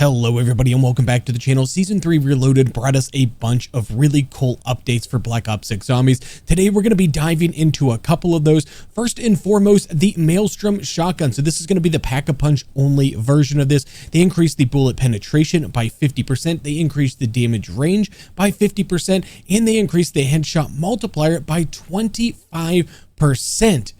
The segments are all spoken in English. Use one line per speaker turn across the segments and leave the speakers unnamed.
Hello everybody and welcome back to the channel. Season 3 Reloaded brought us a bunch of really cool updates for Black Ops 6 Zombies. Today we're going to be diving into a couple of those. First and foremost, the Maelstrom shotgun. So this is going to be the pack-a-punch only version of this. They increased the bullet penetration by 50%. They increased the damage range by 50%. And they increased the headshot multiplier by 25%.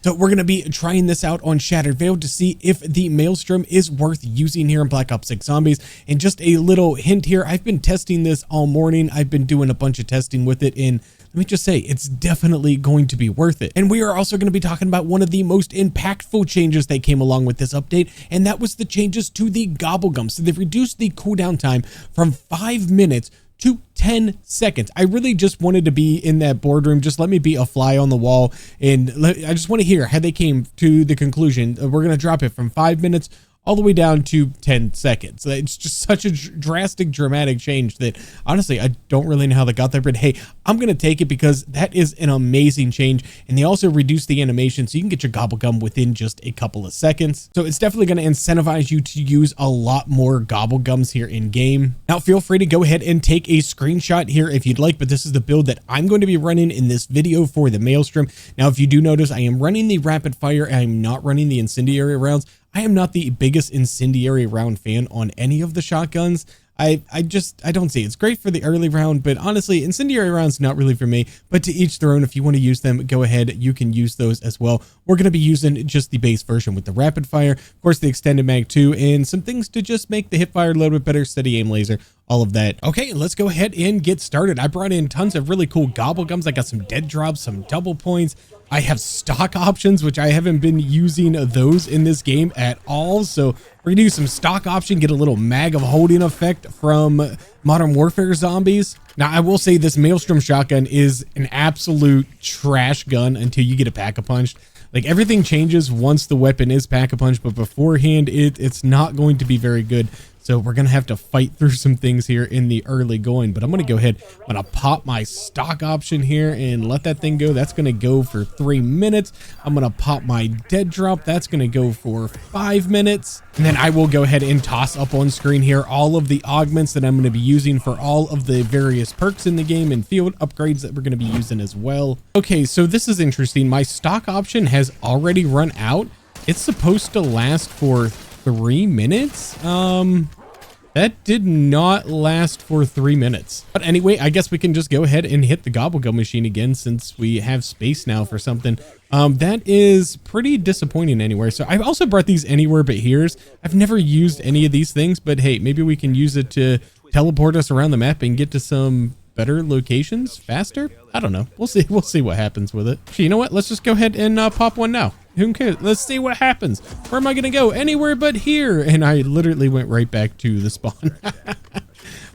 So we're going to be trying this out on Shattered Veil to see if the Maelstrom is worth using here in Black Ops 6 Zombies. And just a little hint here, I've been testing this all morning. I've been doing a bunch of testing with it, and let me just say, it's definitely going to be worth it. And we are also going to be talking about one of the most impactful changes that came along with this update, and that was the changes to the GobbleGum. So they've reduced the cooldown time from 5 minutes to 10 seconds. I really just wanted to be in that boardroom. Just let me be a fly on the wall. And I just want to hear how they came to the conclusion. We're going to drop it from 5 minutes all the way down to 10 seconds. It's just such a drastic, dramatic change that honestly, I don't really know how they got there, but hey, I'm going to take it because that is an amazing change. And they also reduced the animation so you can get your GobbleGum within just a couple of seconds. So it's definitely going to incentivize you to use a lot more GobbleGums here in game. Now, feel free to go ahead and take a screenshot here if you'd like, but this is the build that I'm going to be running in this video for the Maelstrom. Now, if you do notice, I am running the rapid fire. I'm not running the incendiary rounds. I am not the biggest incendiary round fan on any of the shotguns. I don't see it. It's great for the early round, but honestly, incendiary rounds not really for me. But to each their own. If you want to use them, go ahead. You can use those as well. We're going to be using just the base version with the rapid fire, of course, the extended mag too, and some things to just make the hip fire a little bit better, steady aim laser, all of that. Okay, let's go ahead and get started. I brought in tons of really cool GobbleGums. I got some dead drops, some double points. I have stock options, which I haven't been using those in this game at all. So we're gonna use some stock option, get a little mag of holding effect from Modern Warfare Zombies. Now, I will say this Maelstrom shotgun is an absolute trash gun until you get a pack-a-punched. Like, everything changes once the weapon is pack-a-punched, but beforehand, it's not going to be very good. So we're going to have to fight through some things here in the early going, but I'm going to go ahead. I'm going to pop my stock option here and let that thing go. That's going to go for 3 minutes. I'm going to pop my dead drop. That's going to go for 5 minutes. And then I will go ahead and toss up on screen here all of the augments that I'm going to be using for all of the various perks in the game and field upgrades that we're going to be using as well. Okay, so this is interesting. My stock option has already run out. It's supposed to last for 3 minutes. That did not last for 3 minutes. But anyway, I guess we can just go ahead and hit the GobbleGum machine again since we have space now for something. That is pretty disappointing anywhere. So I've also brought these anywhere but here's. I've never used any of these things, but hey, maybe we can use it to teleport us around the map and get to some better locations faster. I don't know. We'll see. We'll see what happens with it. Actually, you know what? Let's just go ahead and pop one now. Who cares? Let's see what happens. Where am I going to go? Anywhere but here. And I literally went right back to the spawn.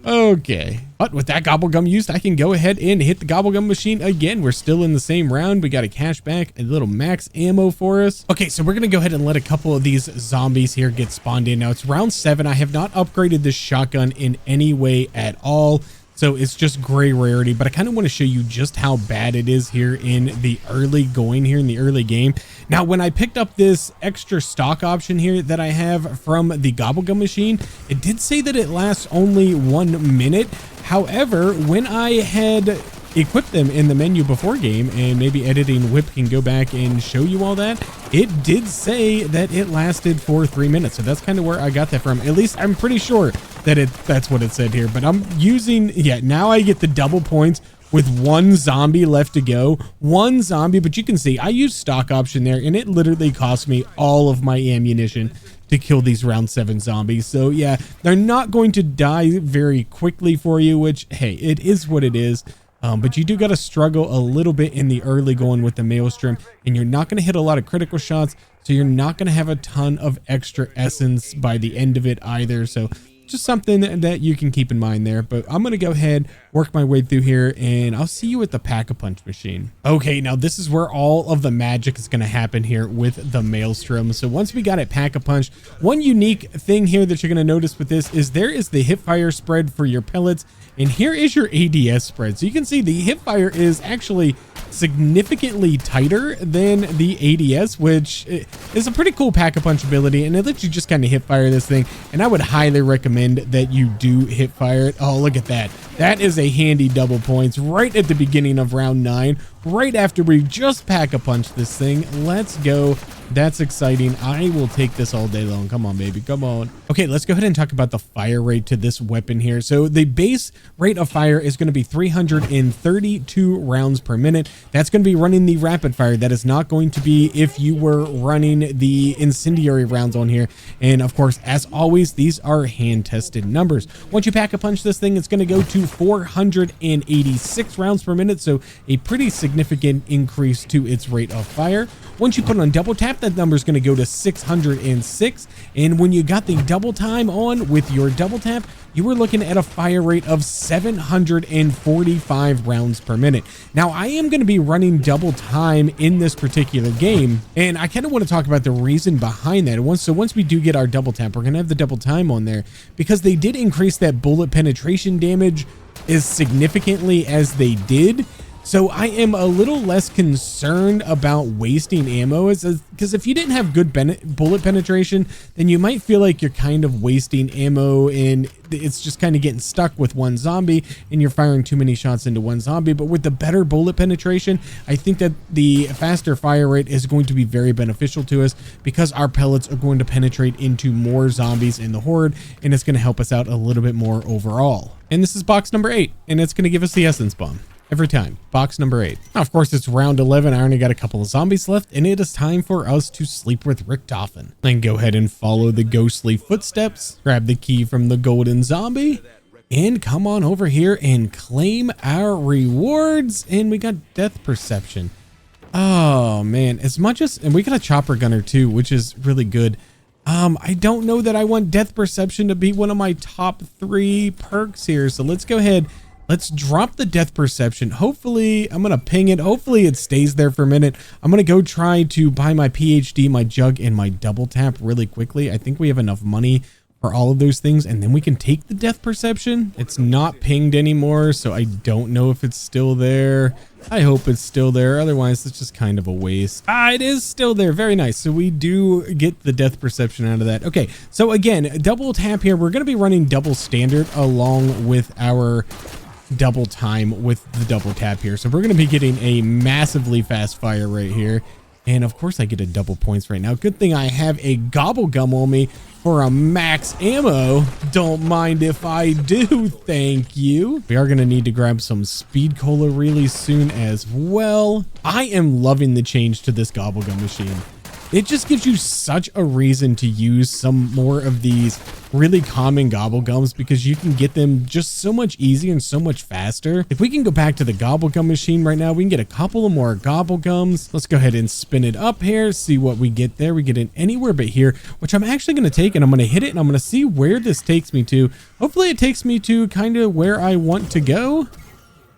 Okay. But with that GobbleGum used, I can go ahead and hit the GobbleGum machine again. We're still in the same round. We got a cash back, a little max ammo for us. Okay, so we're going to go ahead and let a couple of these zombies here get spawned in. Now, it's round 7. I have not upgraded this shotgun in any way at all. So it's just gray rarity, but I kind of want to show you just how bad it is here in the early going here in the early game. Now, when I picked up this extra stock option here that I have from the GobbleGum machine, it did say that it lasts only 1 minute. However, when I had equip them in the menu before game, and maybe editing whip can go back and show you all that, it did say that it lasted for 3 minutes. So that's kind of where I got that from. At least I'm pretty sure that that's what it said here, but I'm using, yeah, now I get the double points with 1 zombie left to go. 1 zombie, but you can see I used stock option there and it literally cost me all of my ammunition to kill these round 7 zombies. So yeah, they're not going to die very quickly for you, which hey, it is what it is. But you do got to struggle a little bit in the early going with the Maelstrom, and you're not going to hit a lot of critical shots, so you're not going to have a ton of extra essence by the end of it either. So just something that you can keep in mind there. But I'm going to go ahead, work my way through here, and I'll see you at the pack-a-punch machine. Okay, now this is where all of the magic is going to happen here with the Maelstrom. So once we got it pack-a-punch, one unique thing here that you're going to notice with this is there is the hip fire spread for your pellets, and here is your ADS spread. So you can see the hip fire is actually significantly tighter than the ADS, which is a pretty cool pack-a-punch ability, and it lets you just kind of hip fire this thing, and I would highly recommend that you do hip fire it. Oh, look at that. That is a handy double points right at the beginning of round 9, right after we just pack-a-punch this thing. Let's go. That's exciting. I will take this all day long. Come on, baby. Come on. Okay, let's go ahead and talk about the fire rate to this weapon here. So the base rate of fire is going to be 332 rounds per minute. That's going to be running the rapid fire. That is not going to be if you were running the incendiary rounds on here. And of course, as always, these are hand tested numbers. Once you pack a punch this thing, it's going to go to 486 rounds per minute. So a pretty significant increase to its rate of fire. Once you put it on double tap, that number is going to go to 606. And when you got the double time on with your double tap, you were looking at a fire rate of 745 rounds per minute. Now, I am going to be running double time in this particular game, and I kind of want to talk about the reason behind that. So once we do get our double tap, we're going to have the double time on there because they did increase that bullet penetration damage as significantly as they did. So I am a little less concerned about wasting ammo, because if you didn't have good bullet penetration, then you might feel like you're kind of wasting ammo and it's just kind of getting stuck with one zombie and you're firing too many shots into one zombie. But with the better bullet penetration, I think that the faster fire rate is going to be very beneficial to us because our pellets are going to penetrate into more zombies in the horde, and it's going to help us out a little bit more overall. And this is box number 8, and it's going to give us the essence bomb. Every time. Box number 8. Now, of course, it's round 11. I only got a couple of zombies left, and it is time for us to sleep with Richtofen. Then go ahead and follow the ghostly footsteps, grab the key from the golden zombie, and come on over here and claim our rewards. And we got death perception. Oh, man. As much as... And we got a chopper gunner, too, which is really good. I don't know that I want death perception to be one of my top 3 perks here. So let's go ahead. Let's drop the death perception. Hopefully, I'm going to ping it. Hopefully, it stays there for a minute. I'm going to go try to buy my PhD, my jug, and my double tap really quickly. I think we have enough money for all of those things, and then we can take the death perception. It's not pinged anymore, so I don't know if it's still there. I hope it's still there. Otherwise, it's just kind of a waste. It is still there. Very nice. So we do get the death perception out of that. Okay, so again, double tap here. We're going to be running double standard along with our double time with the double tap here. So we're going to be getting a massively fast fire right here. And of course I get a double points right now. Good thing I have a GobbleGum on me for a max ammo. Don't mind if I do. Thank you. We are going to need to grab some speed cola really soon as well. I am loving the change to this GobbleGum machine. It just gives you such a reason to use some more of these really common GobbleGums because you can get them just so much easier and so much faster. If we can go back to the GobbleGum machine right now, we can get a couple of more GobbleGums. Let's go ahead and spin it up here, see what we get there. We get it anywhere but here, which I'm actually going to take, and I'm going to hit it, and I'm going to see where this takes me to. Hopefully it takes me to kind of where I want to go.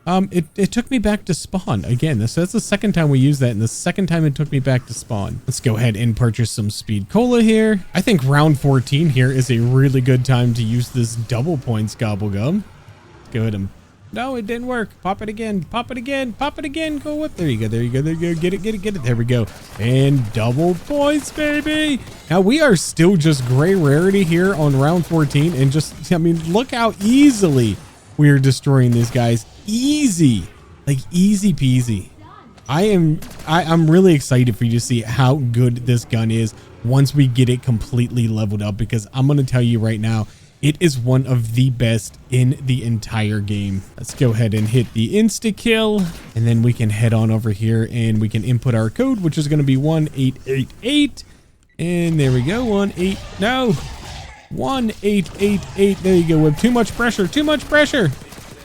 It took me back to spawn again. So that's the second time we used that, and the second time it took me back to spawn. Let's go ahead and purchase some speed cola here. I think round 14 here is a really good time to use this double points GobbleGum. Go ahead and... No, it didn't work. Pop it again. Pop it again. Pop it again. Go up. There you go. There you go. There you go. Get it. Get it. Get it. There we go. And double points, baby. Now we are still just gray rarity here on round 14, and just, I mean, look how easily we are destroying these guys. Easy, like easy peasy. I'm really excited for you to see how good this gun is once we get it completely leveled up, because I'm going to tell you right now, it is one of the best in the entire game. Let's go ahead and hit the insta kill, and then we can head on over here and we can input our code, which is going to be 1888. And there we go. 1888. There you go. With too much pressure. Too much pressure.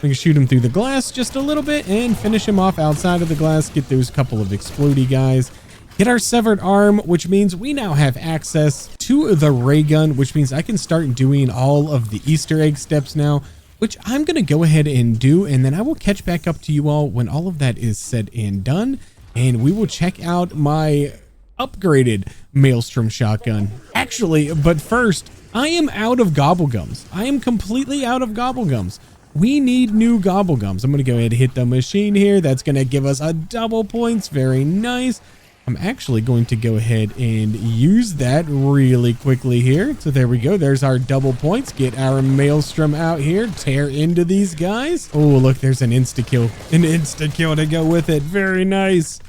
We can shoot him through the glass just a little bit and finish him off outside of the glass. Get those couple of explodey guys. Get our severed arm, which means we now have access to the ray gun, which means I can start doing all of the Easter egg steps now, which I'm going to go ahead and do. And then I will catch back up to you all when all of that is said and done. And we will check out my upgraded Maelstrom shotgun. Actually, but first, I am out of GobbleGums. I am completely out of GobbleGums. we need new GobbleGums. I'm going to go ahead and hit the machine here. That's going to give us a double points. Very nice. I'm actually going to go ahead and use that really quickly here. So there we go. There's our double points. Get our Maelstrom out here. Tear into these guys. Oh, look, there's an insta-kill. An insta-kill to go with it. Very nice.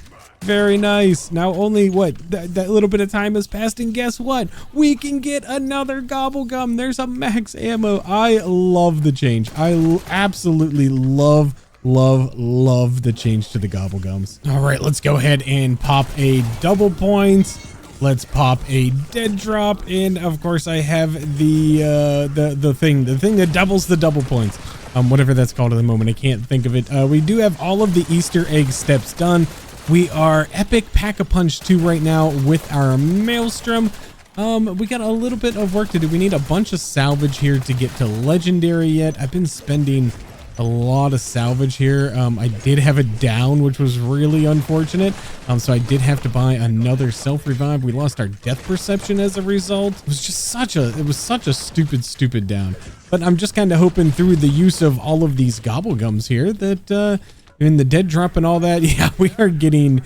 Very nice. Now only what? That little bit of time has passed, and guess what? We can get another GobbleGum. There's a max ammo. I love the change. I absolutely love the change to the GobbleGums. All right, let's go ahead and pop a double points. Let's pop a dead drop, and of course I have the thing that doubles the double points. Whatever that's called at the moment, I can't think of it. We do have all of the Easter egg steps done. We are epic Pack-a-Punch 2 right now with our Maelstrom. We got a little bit of work to do. We need a bunch of salvage here to get to legendary yet. I've been spending a lot of salvage here. I did have it down, which was really unfortunate. So I did have to buy another self-revive. We lost our death perception as a result. It was just such a stupid down. But I'm just kind of hoping through the use of all of these GobbleGums here that in the dead drop and all that, yeah, we are getting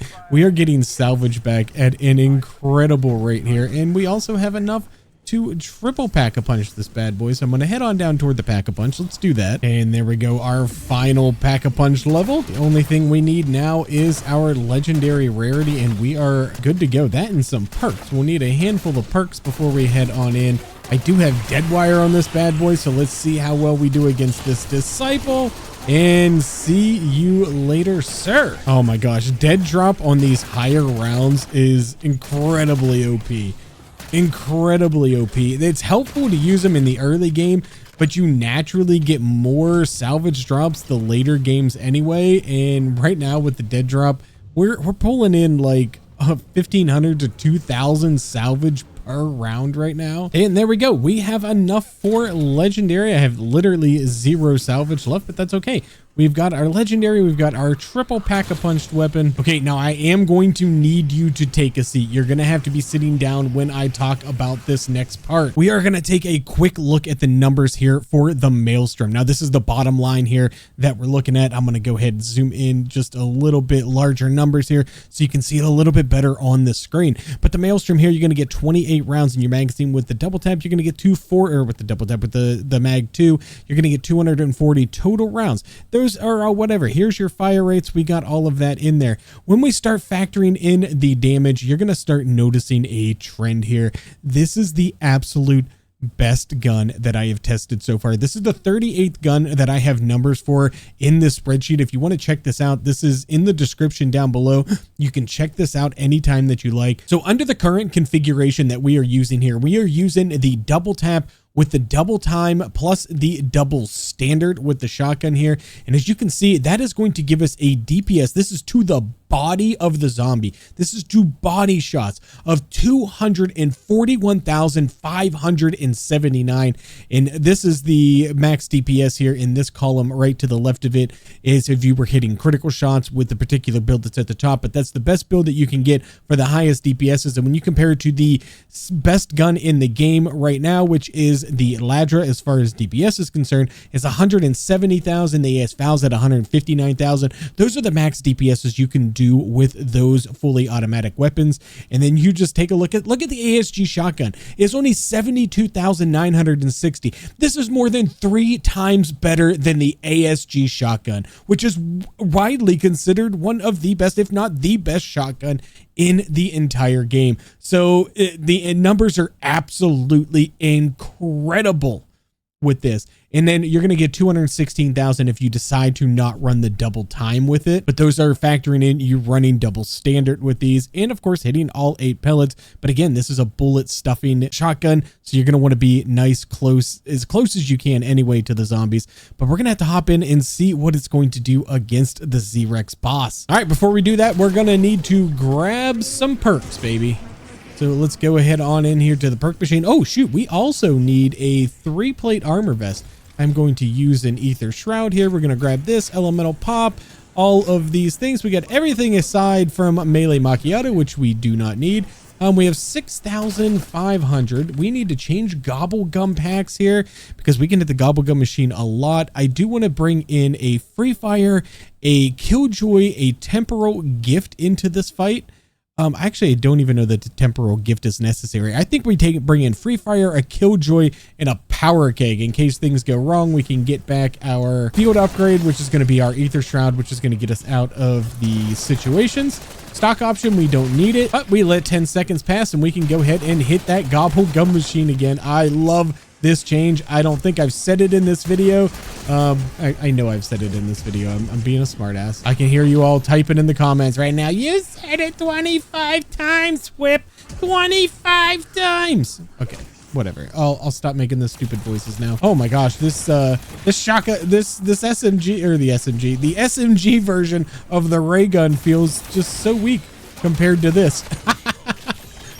salvage back at an incredible rate here, and we also have enough to triple Pack-a-Punch this bad boy. So I'm gonna head on down toward the Pack-a-Punch. Let's do that. And there we go, our final Pack-a-Punch level. The only thing we need now is our legendary rarity, and we are good to go. That and some perks. We'll need a handful of perks before we head on in. I do have dead wire on this bad boy, so let's see how well we do against this disciple. And see you later, sir. Oh my gosh, dead drop on these higher rounds is incredibly OP. Incredibly OP. It's helpful to use them in the early game, but you naturally get more salvage drops the later games anyway. And right now with the dead drop, we're pulling in like 1,500 to 2,000 salvage per round right now. And there we go. We have enough for legendary. I have literally 0 salvage left, but that's okay. We've got our legendary. We've got our triple Pack-a-Punched weapon. Okay, now I am going to need you to take a seat. You're going to have to be sitting down when I talk about this next part. We are going to take a quick look at the numbers here for the Maelstrom. Now, this is the bottom line here that we're looking at. I'm going to go ahead and zoom in just a little bit larger numbers here so you can see it a little bit better on the screen. But the Maelstrom here, you're going to get 28 rounds in your magazine. With the double tap, you're going to get with the double tap with the mag 2, you're going to get 240 total rounds. Those are whatever. Here's your fire rates. We got all of that in there. When we start factoring in the damage, you're going to start noticing a trend here. This is the absolute best gun that I have tested so far. This is the 38th gun that I have numbers for in this spreadsheet. If you want to check this out, this is in the description down below. You can check this out anytime that you like. So under the current configuration that we are using here, we are using the double tap with the double time plus the double standard with the shotgun here. And as you can see, that is going to give us a DPS. This is to the body of the zombie. This is to body shots of 241,579. And this is the max DPS here in this column. Right to the left of it is if you were hitting critical shots with the particular build that's at the top, but that's the best build that you can get for the highest DPSs. And when you compare it to the best gun in the game right now, which is the Ladra, as far as DPS is concerned, is 170,000. The AS Val's at 159,000. Those are the max DPSs you can do with those fully automatic weapons. And then you just take a look at the ASG shotgun. It's only 72,960. This is more than 3 times better than the ASG shotgun, which is widely considered one of the best, if not the best shotgun in the entire game. So the numbers are absolutely incredible with this. And then you're going to get 216,000 if you decide to not run the double time with it. But those are factoring in you running double standard with these, and of course hitting all 8 pellets. But again, this is a bullet stuffing shotgun, so you're going to want to be nice, as close as you can anyway to the zombies. But we're going to have to hop in and see what it's going to do against the Z-Rex boss. All right, before we do that, we're going to need to grab some perks, baby. So let's go ahead on in here to the perk machine. Oh shoot, we also need a 3-plate armor vest. I'm going to use an ether shroud here. We're going to grab this elemental pop, all of these things. We got everything aside from melee macchiato, which we do not need. We have 6,500. We need to change GobbleGum packs here because we can hit the GobbleGum machine a lot. I do want to bring in a Free Fire, a Killjoy, a Temporal Gift into this fight. Actually, I don't even know that the Temporal Gift is necessary. I think we bring in Free Fire, a Killjoy, and a Power Keg. In case things go wrong, we can get back our field upgrade, which is going to be our Ether Shroud, which is going to get us out of the situations. Stock option, we don't need it, but we let 10 seconds pass and we can go ahead and hit that GobbleGum machine again. I love this change. I don't think I've said it in this video. I know I've said it in this video. I'm being a smartass. I can hear you all typing in the comments right now. You said it 25 times, Whip. 25 times. Okay, whatever. I'll stop making the stupid voices now. Oh my gosh, this SMG the SMG version of the ray gun feels just so weak compared to this.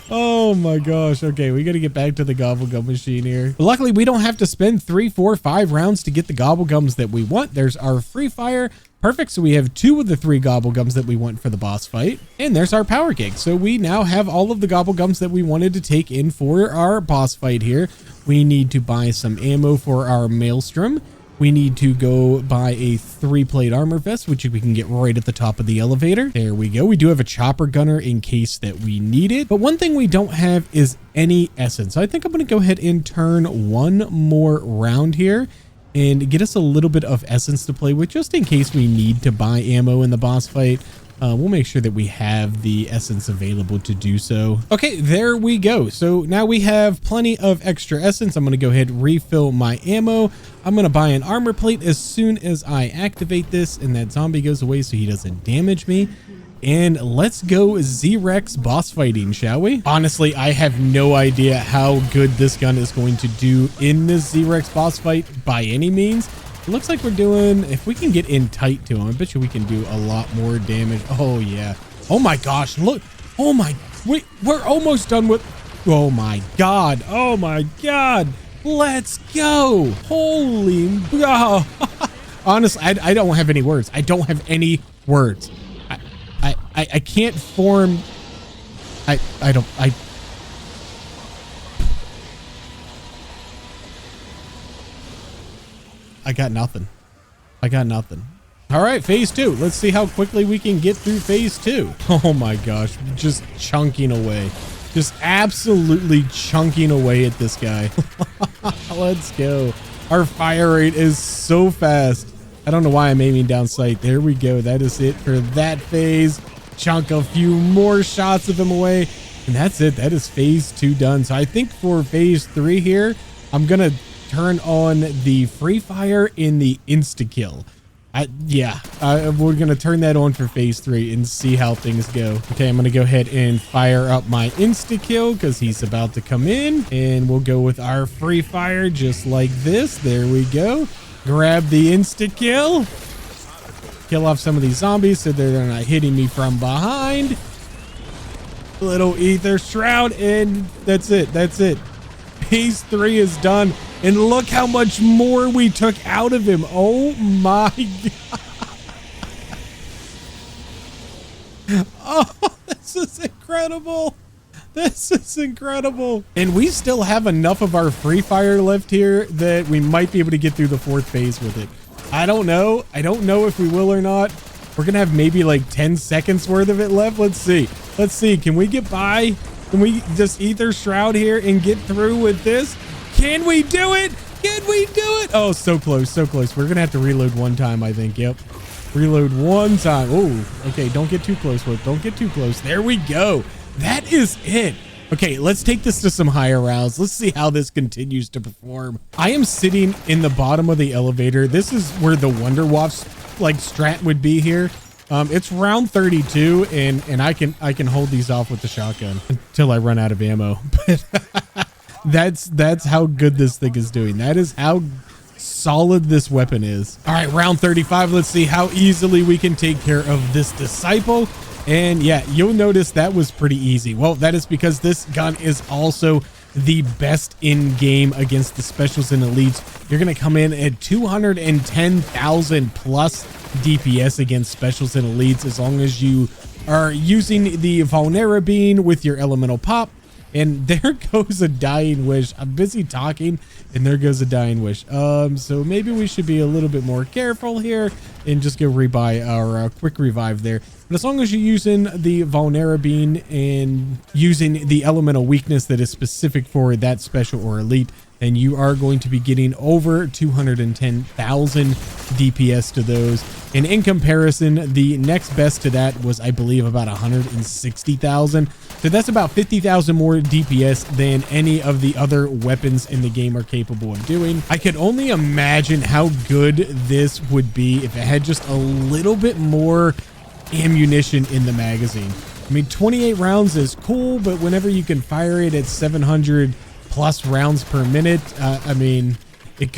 Oh my gosh. Okay, we got to get back to the GobbleGum machine here. But luckily, we don't have to spend 3, 4, 5 rounds to get the GobbleGums that we want. There's our Free Fire. Perfect. So we have 2 of the 3 GobbleGums that we want for the boss fight. And there's our Power Gig. So we now have all of the GobbleGums that we wanted to take in for our boss fight here. We need to buy some ammo for our Maelstrom. We need to go buy a 3-plate armor vest, which we can get right at the top of the elevator. There we go. We do have a chopper gunner in case that we need it. But one thing we don't have is any essence. So I think I'm going to go ahead and turn one more round here and get us a little bit of essence to play with just in case we need to buy ammo in the boss fight. We'll make sure that we have the essence available to do so. Okay, there we go. So now we have plenty of extra essence. I'm going to go ahead and refill my ammo. I'm going to buy an armor plate as soon as I activate this and that zombie goes away so he doesn't damage me. And let's go Z-Rex boss fighting, shall we? Honestly, I have no idea how good this gun is going to do in this Z-Rex boss fight by any means. It looks like we're doing, if we can get in tight to him, I bet you we can do a lot more damage. Oh yeah. Oh my gosh, look. Oh my, we're almost done with, oh my God. Oh my God. Let's go. Holy, oh. Honestly, I don't have any words. I don't have any words. I can't form, I got nothing. I got nothing. All right, phase 2. Let's see how quickly we can get through phase 2. Oh my gosh, just chunking away. Just absolutely chunking away at this guy. Let's go. Our fire rate is so fast. I don't know why I'm aiming down sight. There we go. That is it for that phase. Chunk a few more shots of him away. And that's it. That is phase 2 done. So I think for phase 3 here, I'm going to turn on the Free Fire in the insta-kill. We're going to turn that on for phase 3 and see how things go. Okay, I'm going to go ahead and fire up my insta-kill because he's about to come in. And we'll go with our Free Fire just like this. There we go. Grab the insta-kill. Kill off some of these zombies so they're not hitting me from behind. Little Ether Shroud, and that's it. That's it. Phase 3 is done. And look how much more we took out of him. Oh my God. Oh, this is incredible. This is incredible. And we still have enough of our Free Fire left here that we might be able to get through the 4th phase with it. I don't know. I don't know if we will or not. We're going to have maybe like 10 seconds worth of it left. Let's see. Let's see. Can we get by? Can we just Ether Shroud here and get through with this? Can we do it? Can we do it? Oh, so close. So close. We're going to have to reload one time, I think. Yep. Reload one time. Oh, okay. Don't get too close, Whip. Don't get too close. There we go. That is it. Okay, let's take this to some higher rounds. Let's see how this continues to perform. I am sitting in the bottom of the elevator. This is where the Wonder Waff's like strat would be here. It's round 32 and I can hold these off with the shotgun until I run out of ammo. But that's how good this thing is doing. That is how solid this weapon is. All right, round 35. Let's see how easily we can take care of this disciple. And yeah, you'll notice that was pretty easy. Well, that is because this gun is also the best in game against the specials and elites. You're going to come in at 210,000 plus DPS against specials and elites as long as you are using the vulnerability with your elemental pop. And there goes a dying wish. I'm busy talking and there goes a dying wish. So maybe we should be a little bit more careful here and just go rebuy our quick revive there. But as long as you're using the vulnerability and using the elemental weakness that is specific for that special or elite, then you are going to be getting over 210,000 DPS to those. And in comparison, the next best to that was, I believe, about 160,000. So that's about 50,000 more DPS than any of the other weapons in the game are capable of doing. I could only imagine how good this would be if it had just a little bit more ammunition in the magazine. I mean, 28 rounds is cool, but whenever you can fire it at 700 plus rounds per minute, I mean, it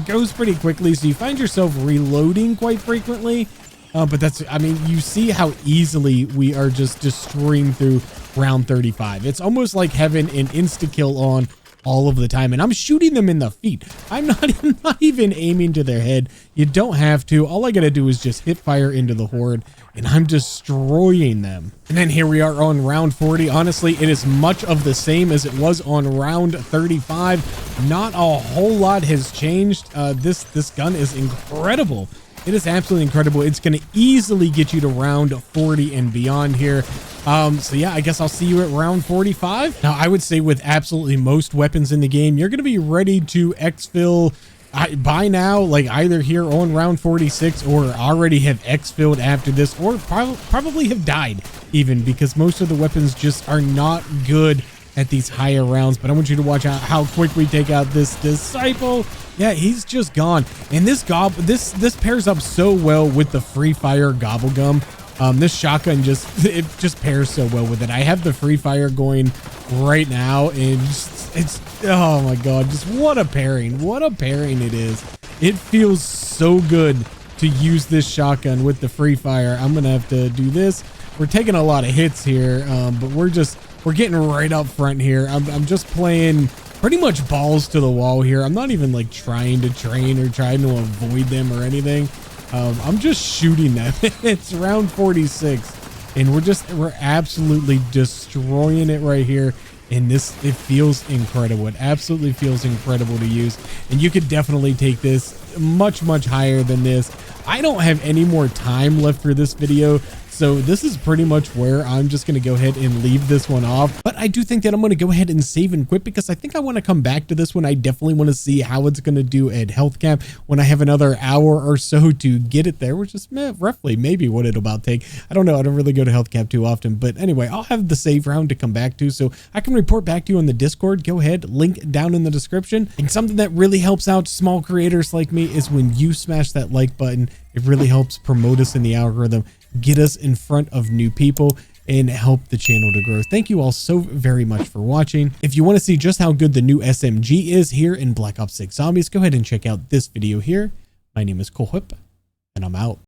goes pretty quickly, so you find yourself reloading quite frequently. But that's, I mean, you see how easily we are just destroying through round 35. It's almost like having an insta kill on all of the time, and I'm shooting them in the feet. I'm not even aiming to their head. You don't have to. All I gotta do is just hit fire into the horde, and I'm destroying them. And then here we are on round 40. Honestly, it is much of the same as it was on round 35. Not a whole lot has changed. This gun is incredible. It is absolutely incredible. It's going to easily get you to round 40 and beyond here. So yeah, I guess I'll see you at round 45. Now, I would say with absolutely most weapons in the game, you're going to be ready to exfil by now, like either here on round 46 or already have exfilled after this, or probably have died even, because most of the weapons just are not good at these higher rounds. But I want you to watch out how quick we take out this disciple. Yeah, he's just gone. And this pairs up so well with the free fire GobbleGum. This shotgun just pairs so well with it. I have the free fire going right now, and it's oh my god, just what a pairing it is. It feels so good to use this shotgun with the free fire. I'm gonna have to do this. We're taking a lot of hits here, but we're getting right up front here. I'm just playing pretty much balls to the wall here. I'm not even like trying to train or trying to avoid them or anything. I'm just shooting them. It's round 46, and we're absolutely destroying it right here. And it feels incredible. It absolutely feels incredible to use. And you could definitely take this much, much higher than this. I don't have any more time left for this video, so this is pretty much where I'm just going to go ahead and leave this one off. But I do think that I'm going to go ahead and save and quit, because I think I want to come back to this one. I definitely want to see how it's going to do at health cap when I have another hour or so to get it there, which is roughly maybe what it'll about take. I don't know. I don't really go to health cap too often, but anyway, I'll have the save round to come back to, so I can report back to you on the Discord. Go ahead, link down in the description. And something that really helps out small creators like me is when you smash that like button. It really helps promote us in the algorithm, get us in front of new people, and help the channel to grow. Thank you all so very much for watching. If you want to see just how good the new SMG is here in Black Ops 6 Zombies, go ahead and check out this video here. My name is Cole Whip, and I'm out.